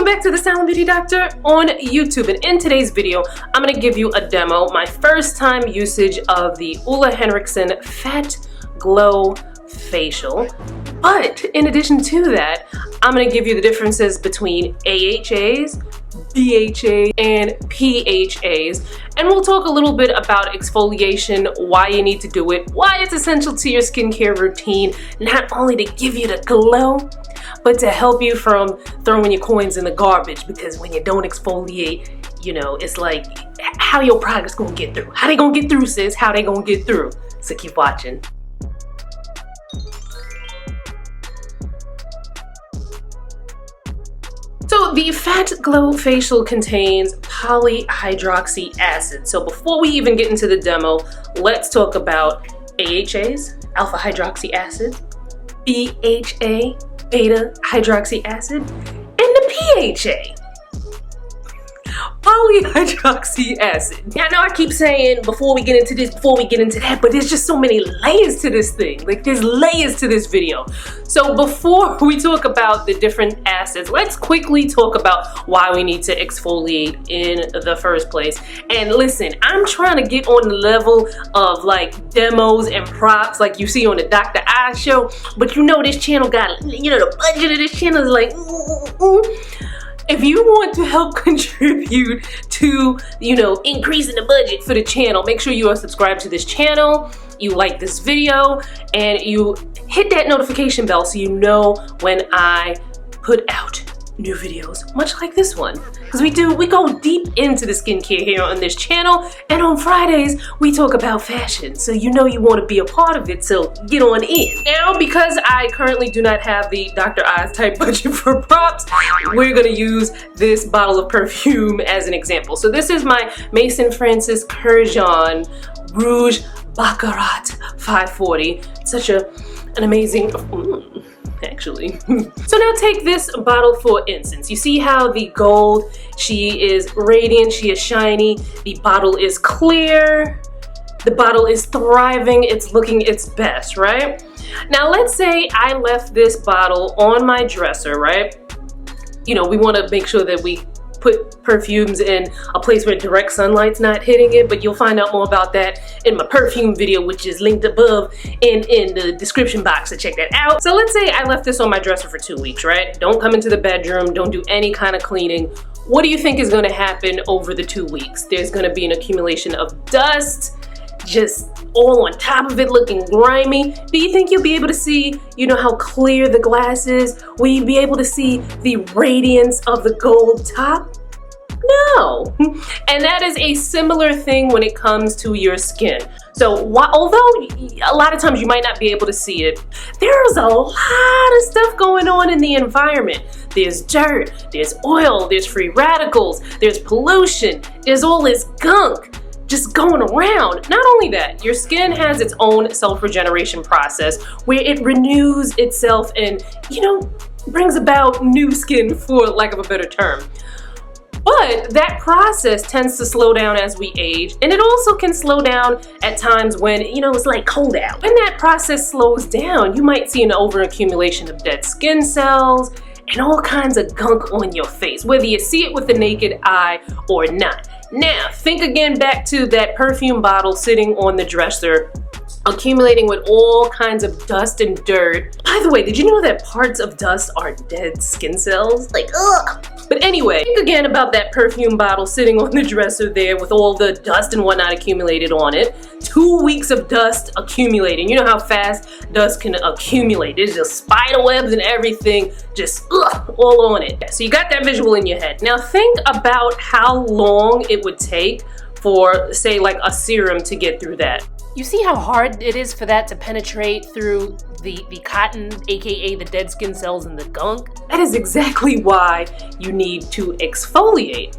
back to the Silent Beauty Doctor on YouTube, and in today's video I'm going to give you a demo, my first time usage of the Henriksen PHAT Glow Facial. But in addition to that, I'm going to give you the differences between AHAs, BHA, and PHAs, and we'll talk a little bit about exfoliation, why you need to do it, why it's essential to your skincare routine, not only to give you the glow, but to help you from throwing your coins in the garbage, because when you don't exfoliate, you know, it's like, how your products gonna get through? How they gonna get through, sis? How they gonna get through? So keep watching. So the PHAT Glow Facial contains polyhydroxy acid. So before we even get into the demo, let's talk about AHAs, alpha hydroxy acid, BHA, beta hydroxy acid, and the PHA, polyhydroxy acid. Now, I know I keep saying before we get into this, before we get into that, but there's just so many layers to this thing. Like, there's layers to this video. So before we talk about the different acids, let's quickly talk about why we need to exfoliate in the first place. And listen, I'm trying to get on the level of like demos and props like you see on the Dr. I show, but you know this channel got, you know, the budget of this channel is like, If you want to help contribute to, you know, increasing the budget for the channel, make sure you are subscribed to this channel, you like this video, and you hit that notification bell so you know when I put out new videos, much like this one. Because we go deep into the skincare here on this channel, and on Fridays we talk about fashion, so you know you want to be a part of it, so get on in. Now, because I currently do not have the Dr. Oz type budget for props, we're gonna use this bottle of perfume as an example. So this is my Maison Francis Kurkdjian Rouge Baccarat 540. Such an amazing, actually. So now take this bottle for instance. You see how the gold, she is radiant, she is shiny, the bottle is clear, the bottle is thriving, it's looking its best, right? Now let's say I left this bottle on my dresser, right? You know, we want to make sure that we put perfumes in a place where direct sunlight's not hitting it, but you'll find out more about that in my perfume video, which is linked above and in the description box, so check that out. So let's say I left this on my dresser for 2 weeks, right? Don't come into the bedroom, don't do any kind of cleaning. What do you think is going to happen over the 2 weeks? There's going to be an accumulation of dust, just all on top of it, looking grimy. Do you think you'll be able to see, you know, how clear the glass is? Will you be able to see the radiance of the gold top? No. And that is a similar thing when it comes to your skin. So although a lot of times you might not be able to see it, there's a lot of stuff going on in the environment. There's dirt, there's oil, there's free radicals, there's pollution, there's all this gunk just going around. Not only that, your skin has its own self-regeneration process where it renews itself and, you know, brings about new skin, for lack of a better term. But that process tends to slow down as we age, and it also can slow down at times when, you know, it's like cold out. When that process slows down, you might see an overaccumulation of dead skin cells and all kinds of gunk on your face, whether you see it with the naked eye or not. Now, think again back to that perfume bottle sitting on the dresser, accumulating with all kinds of dust and dirt. By the way, did you know that parts of dust are dead skin cells? Like, ugh. But anyway, think again about that perfume bottle sitting on the dresser there with all the dust and whatnot accumulated on it. 2 weeks of dust accumulating. You know how fast dust can accumulate. There's just spider webs and everything just all on it. So you got that visual in your head. Now think about how long it would take for, say, like a serum to get through that. You see how hard it is for that to penetrate through the cotton, aka the dead skin cells and the gunk? That is exactly why you need to exfoliate.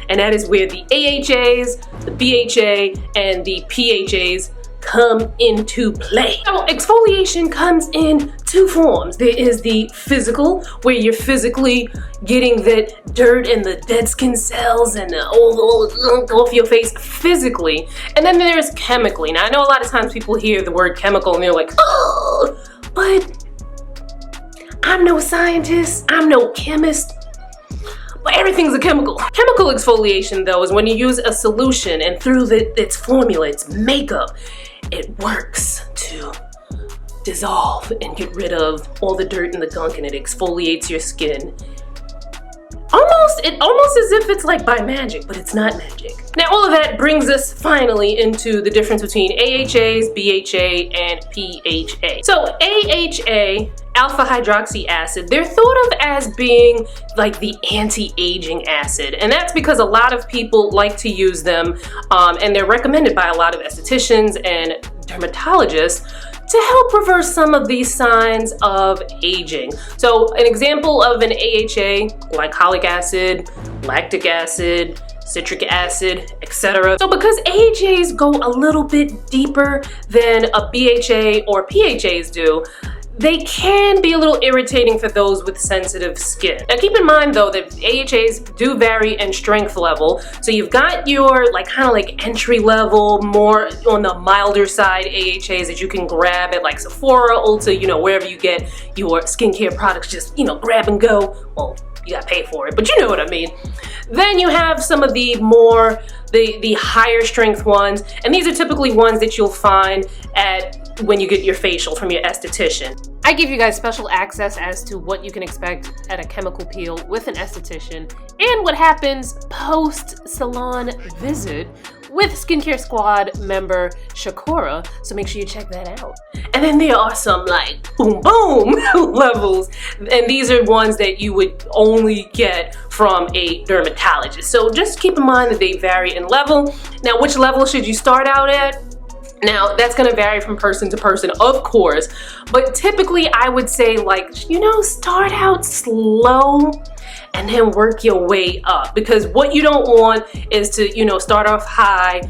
And that is where the AHAs, the BHA, and the PHAs come into play. Now, exfoliation comes in two forms. There is the physical, where you're physically getting that dirt and the dead skin cells and all the gunk off your face physically. And then there's chemically. Now, I know a lot of times people hear the word chemical and they're like, oh, but I'm no scientist, I'm no chemist. but everything's a chemical. Chemical exfoliation though is when you use a solution and through its formula, its makeup, it works to dissolve and get rid of all the dirt and the gunk, and it exfoliates your skin. Almost as if it's like by magic, but it's not magic. Now all of that brings us finally into the difference between AHAs, BHA, and PHA. So AHA, alpha hydroxy acid, they're thought of as being like the anti-aging acid, and that's because a lot of people like to use them, and they're recommended by a lot of estheticians and dermatologists to help reverse some of these signs of aging. So an example of an AHA, glycolic acid, lactic acid, citric acid, etc. So because AHAs go a little bit deeper than a BHA or PHAs do, they can be a little irritating for those with sensitive skin. Now keep in mind though that AHAs do vary in strength level. So you've got your kind of like entry level, more on the milder side AHAs that you can grab at like Sephora, Ulta, wherever you get your skincare products, just, grab and go. Well, you gotta pay for it, but you know what I mean. Then you have some of the the higher strength ones, and these are typically ones that you'll find when you get your facial from your esthetician. I give you guys special access as to what you can expect at a chemical peel with an esthetician and what happens post-salon visit with Skincare Squad member Shakura, so make sure you check that out. And then there are some boom boom levels, and these are ones that you would only get from a dermatologist. So just keep in mind that they vary in level. Now, which level should you start out at? Now, that's gonna vary from person to person, of course, but typically I would say start out slow and then work your way up, because what you don't want is to, start off high,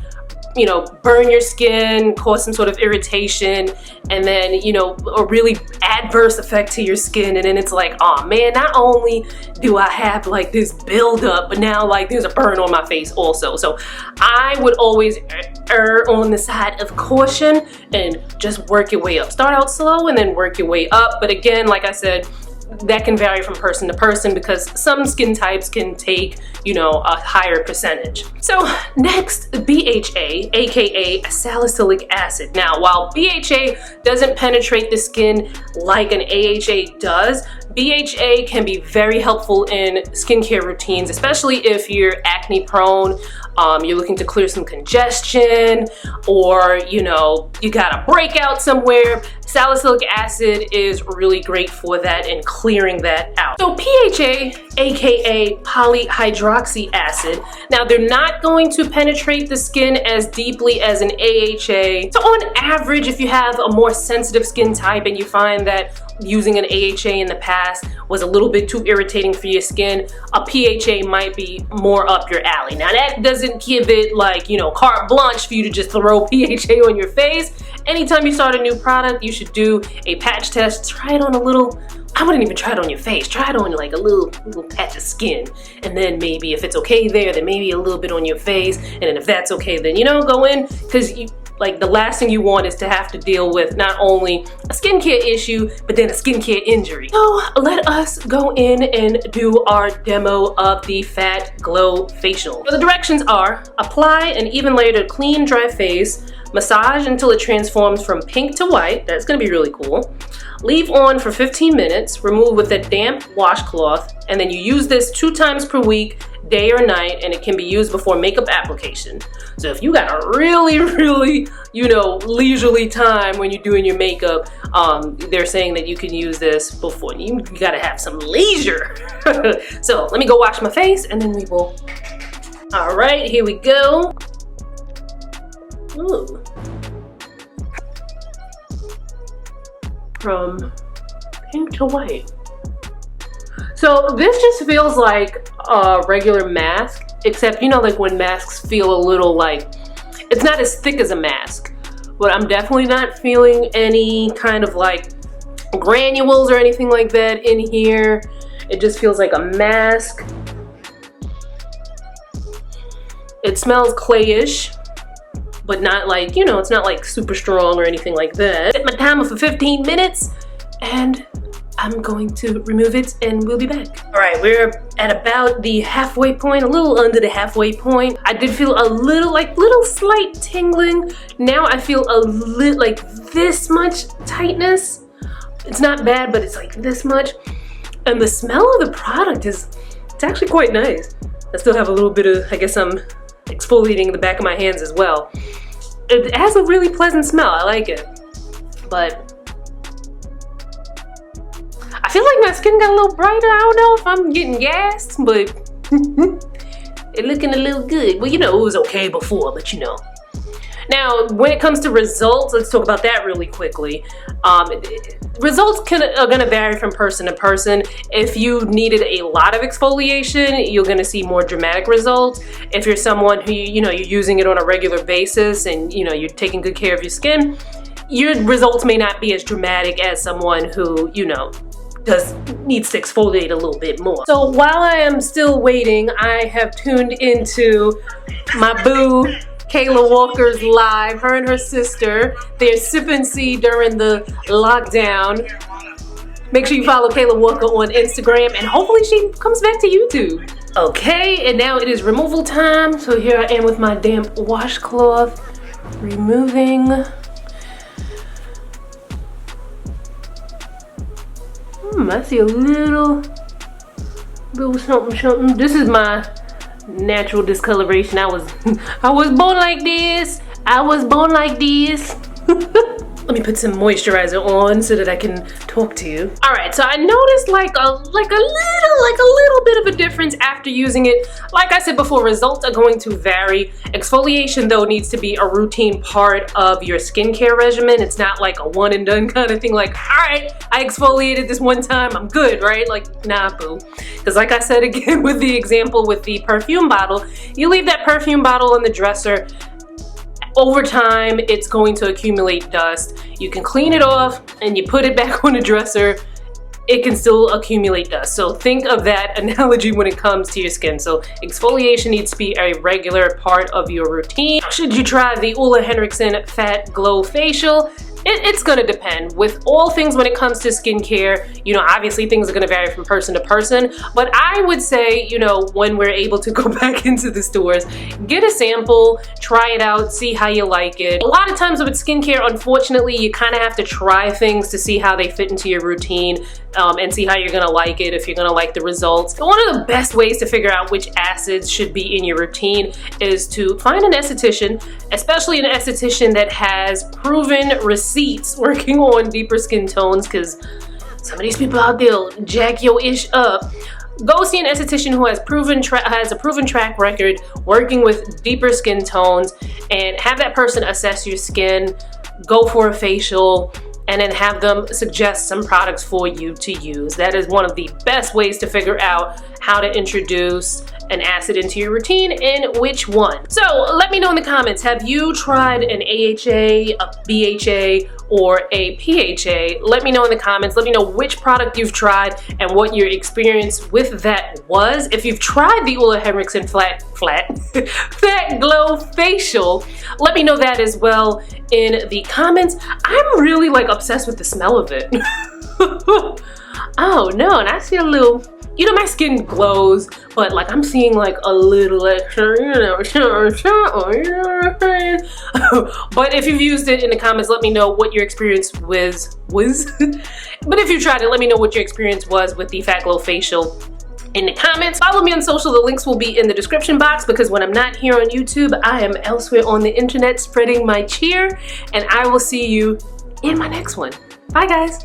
burn your skin, cause some sort of irritation, and then, a really adverse effect to your skin, and then it's like, oh man, not only do I have this buildup, but now there's a burn on my face also. So I would always err on the side of caution and just work your way up. Start out slow and then work your way up. But again, like I said, that can vary from person to person because some skin types can take, a higher percentage. So next, BHA, aka salicylic acid. Now, while BHA doesn't penetrate the skin like an AHA does, BHA can be very helpful in skincare routines, especially if you're acne prone, you're looking to clear some congestion, or you got a breakout somewhere. Salicylic acid is really great for that and clearing that out. So PHA, aka polyhydroxy acid, now they're not going to penetrate the skin as deeply as an AHA. So on average, if you have a more sensitive skin type and you find that using an AHA in the past was a little bit too irritating for your skin, a PHA might be more up your alley. Now that doesn't give it carte blanche for you to just throw PHA on your face. Anytime you start a new product, you should do a patch test. Try it on a little, I wouldn't even try it on your face. Try it on a little patch of skin. And then maybe if it's okay there, then maybe a little bit on your face. And then if that's okay, then go in, because the last thing you want is to have to deal with not only a skincare issue, but then a skincare injury. So let us go in and do our demo of the Fat Glow Facial. So the directions are: apply an even layer to clean, dry face, massage until it transforms from pink to white. That's gonna be really cool. Leave on for 15 minutes, remove with a damp washcloth, and then you use this 2 times per week, day or night, and it can be used before makeup application. So if you got a really, leisurely time when you're doing your makeup, they're saying that you can use this before. You gotta have some leisure. So let me go wash my face and then we will. All right, here we go. Ooh. From pink to white. So this just feels like a regular mask, except when masks feel a little it's not as thick as a mask, but I'm definitely not feeling any kind of granules or anything like that in here. It just feels like a mask. It smells clayish, but not it's not super strong or anything like that. Set my timer for 15 minutes and I'm going to remove it and we'll be back. All right, we're at about the halfway point, a little under the halfway point. I did feel a little slight tingling. Now I feel a little like this much tightness. It's not bad, but it's like this much. And the smell of the product it's actually quite nice. I still have a little bit of, I guess I'm exfoliating the back of my hands as well. It has a really pleasant smell, I like it. But I feel like my skin got a little brighter. I don't know if I'm getting gassed, but it's looking a little good. Well, you know, it was okay before, but you know. Now, when it comes to results, let's talk about that really quickly. Results are gonna vary from person to person. If you needed a lot of exfoliation, you're gonna see more dramatic results. If you're someone who, you know, you're using it on a regular basis and, you know, you're taking good care of your skin, your results may not be as dramatic as someone who, you know, needs to exfoliate a little bit more. So while I am still waiting, I have tuned into my boo, Kayla Walker's live, her and her sister. They're sipping tea during the lockdown. Make sure you follow Kayla Walker on Instagram and hopefully she comes back to YouTube. Okay, and now it is removal time. So here I am with my damp washcloth, removing. I see a little something. This is my natural discoloration. I was born like this. I was born like this. Let me put some moisturizer on so that I can talk to you. All right, so I noticed like a little bit of a difference after using it. Like I said before, results are going to vary. Exfoliation though needs to be a routine part of your skincare regimen. It's not like a one and done kind of thing. Like, all right, I exfoliated this one time, I'm good, right? Like, nah, boo. Because like I said again with the example with the perfume bottle, you leave that perfume bottle in the dresser. Over time, it's going to accumulate dust. You can clean it off and you put it back on the dresser, it can still accumulate dust. So think of that analogy when it comes to your skin. So exfoliation needs to be a regular part of your routine. Should you try the Henriksen Fat Glow Facial? It's gonna depend. With all things when it comes to skincare, you know, obviously things are gonna vary from person to person, but I would say, you know, when we're able to go back into the stores, get a sample, try it out, see how you like it. A lot of times with skincare, unfortunately, you kind of have to try things to see how they fit into your routine and see how you're gonna like it, if you're gonna like the results. One of the best ways to figure out which acids should be in your routine is to find an esthetician, especially an esthetician that has proven receipts working on deeper skin tones, because some of these people out there will jack your ish up. Go see an esthetician who has a proven track record working with deeper skin tones, and have that person assess your skin, go for a facial, and then have them suggest some products for you to use. That is one of the best ways to figure out how to introduce an acid into your routine and which one. So let me know in the comments, have you tried an AHA, a BHA, or a PHA? Let me know in the comments. Let me know which product you've tried and what your experience with that was. If you've tried the Henriksen Fat Glow Facial, let me know that as well in the comments. I'm really like obsessed with the smell of it. Oh no, and I see a little, you know, my skin glows, but like I'm seeing like a little extra, you know, but if you've used it in the comments, let me know what your experience was. But if you tried it, let me know what your experience was with the Fat Glow Facial in the comments. Follow me on social, the links will be in the description box, because when I'm not here on YouTube, I am elsewhere on the internet spreading my cheer, and I will see you in my next one. Bye guys.